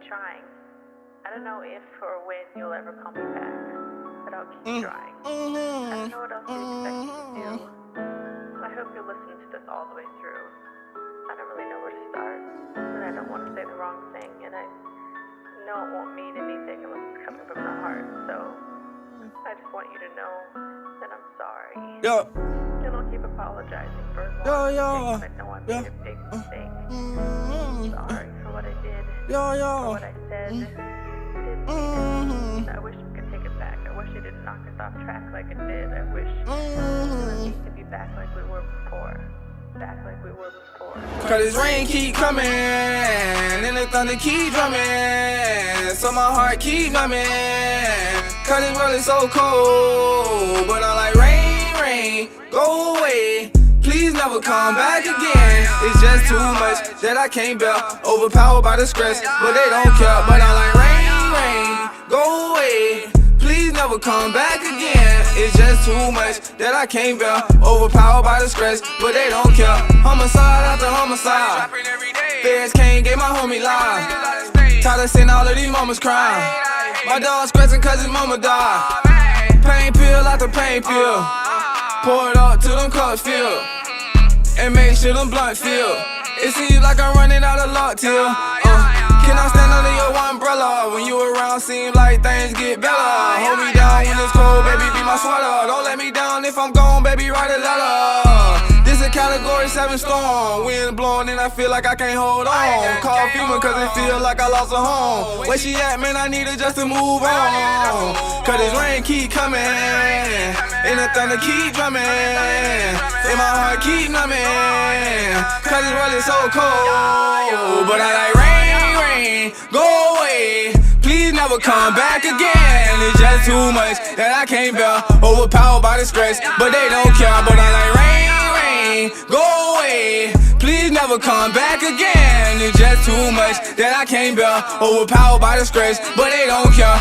trying. I don't know if or when you'll ever call me back, but I'll keep trying. I don't know what else you expect me to do. I hope you'll listen to this all the way through. I don't really know where to start, and I don't want to say the wrong thing, and I know it won't mean anything unless it's coming from the heart, so I just want you to know that I'm sorry. And I'll keep apologizing for as long as I know I made a big mistake. I'm sorry for what I did, for what I said. I wish we could take it back. I wish it didn't knock us off track like it did. I wish we could be back like we were before. Back like we were before. Cause this rain keep coming, and the thunder keep drumming, so my heart keep numbing. Cause this world is so cold, but I'm like, rain, go away. Please never come back again. It's just too much that I can't bear. Overpowered by the stress, but they don't care. But I'm like, rain, go away. Please never come back again. It's just too much that I can't bear. Overpowered by the stress, but they don't care. Homicide after homicide. Feds can't get my homie live. Tired of seeing all of these mamas crying. My dog scratching cause his mama died. Pain pill after pain pill. Pour it up till them cups fill, and make sure them blunt fill. It seems like I'm running out of luck till can I stand under your umbrella? When you around seem like things get better. Hold me down when it's cold, baby, be my sweater. Don't let me down if I'm gone, baby, write a letter. This a category 7 storm. Wind blowing and I feel like I can't hold on. Call FEMA cause it feel like I lost a home. Where she at, man, I need her just to move on. Cause this rain keep coming, and the thunder keep drumming, and my heart keep numbing. Cause this world is so cold, but I like rain, go away. Please never come back again. It's just too much that I can't bear. Overpowered by the stress, but they don't care. But I like rain, go away. Please never come back again. It's just too much that I can't bear. Overpowered by the stress, but they don't care.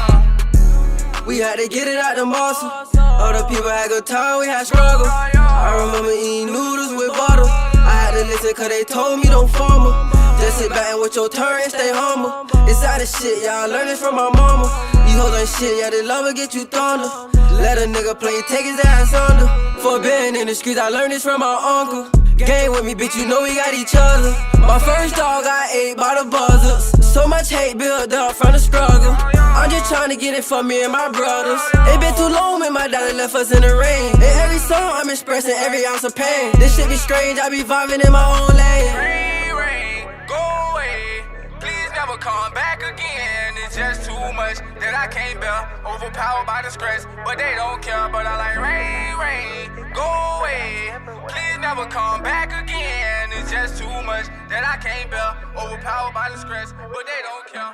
We had to get it out the muscle. Other people had good time, we had struggle. I remember eating noodles with butter. I had to listen cause they told me don't fumble. Just sit back and with your turn and stay humble. It's out of shit, y'all learn this from my mama. These hoes ain't shit, yeah, they love will get you thunder. Let a nigga play, take his ass under. For being in the streets, I learned this from my uncle. Gang with me, bitch, you know we got each other. My first dog got ate by the buzzards. So much hate built up from the struggle. I'm just trying to get it for me and my brothers. It been too long and my daddy left us in the rain. In every song I'm expressing every ounce of pain. This shit be strange, I be vibing in my own lane. Rain, go away. Please never come back again. It's just too much that I can't bear. Overpowered by the stress, but they don't care. But I like rain, go away. Please never come back again. It's just too much that I can't bear. Overpowered by the stress, but they don't care.